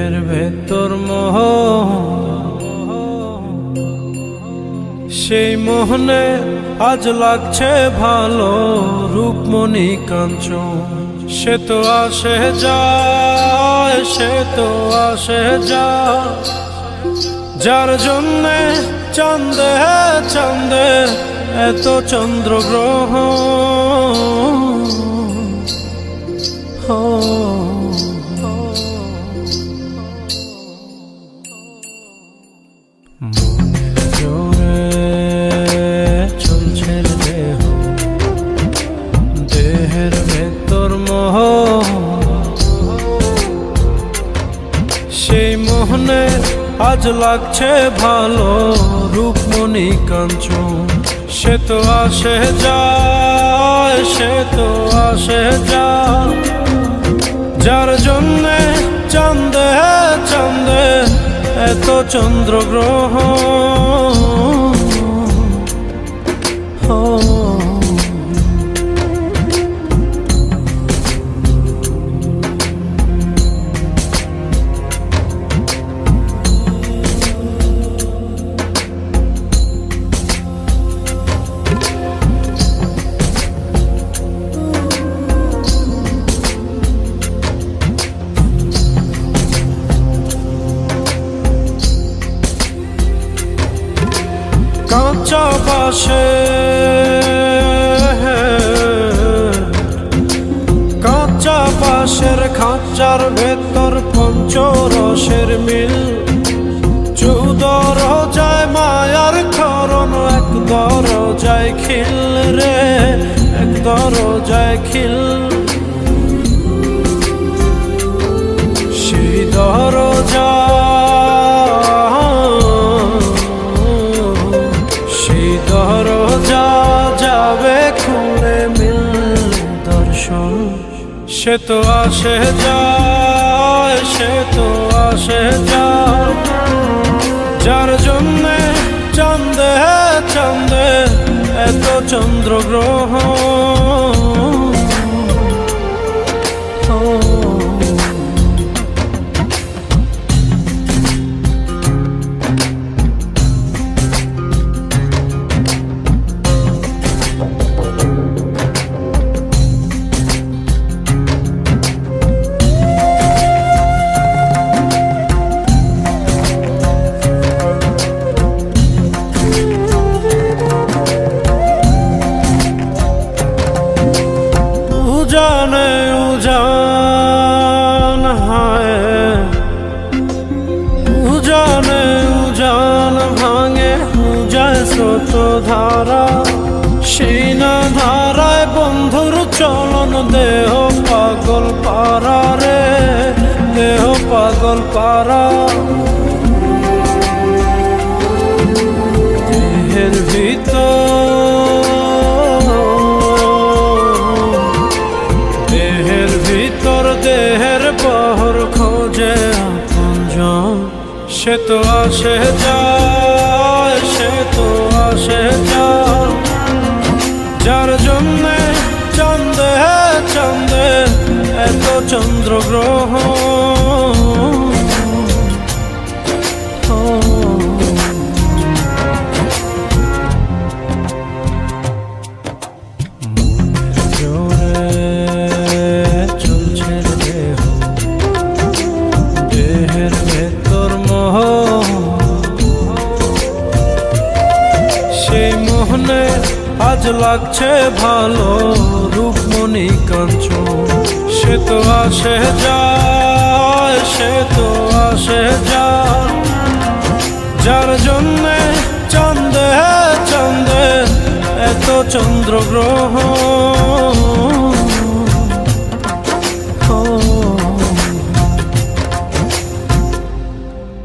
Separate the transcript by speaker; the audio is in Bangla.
Speaker 1: দেহের ভেতর মোহ, সেই মোহনে আজ লাগছে ভালো রূপমণি কাঞ্চন। সে তো আসে যায়, সে তো আসে যায়, যার জন্যে চাঁদে চাঁদে এত চন্দ্রগ্রহ। মনের জোরে চলছে দেহ, দেহের ভেতর মোহ, সেই মোহনে আজ লাগছে ভালো রূপমণি কাঞ্চন। সে তো আসে যায়, সে তো আসে যায়, যার জন্যে চাঁদে চাঁদে এত চন্দ্রগ্রহ। কাঁচা বাঁশে কাঁচা বাঁশের খাঁচার ভেতর পঞ্চরসের মিল, 14 রোজায় মায়ার খরণ, এক দরজায় খিল রে, এক দরজায় খিল। সেই দরজা যাবে খুলে মিল দর্শন। সে তো আসে যায়, সে তো আসে যায়, যার জন্যে চাঁদে চাঁদে এত চন্দ্রগ্রহ। উজানে উজান হায়, উজানে উজান ভাঙে উজায় স্রোত ধারা, সেই না ধারায় বন্ধুর চলন, দেহ পাগল পারা রে, দেহ পাগল পারা। দেহের ভিতর দেহের পহর খোঁজে আপনজন। সে তো আসে যায়, সে তো আসে যায়, যার জন্যে চাঁদে চাঁদে এত চন্দ্রগ্রহ। সেই মোহনে আজ লাগছে ভালো রূপমণি কাঞ্চন। সে তো আসে যায়, সে তো আসে যায়, যার জন্যে চাঁদে চাঁদে এত চন্দ্রগ্রহ।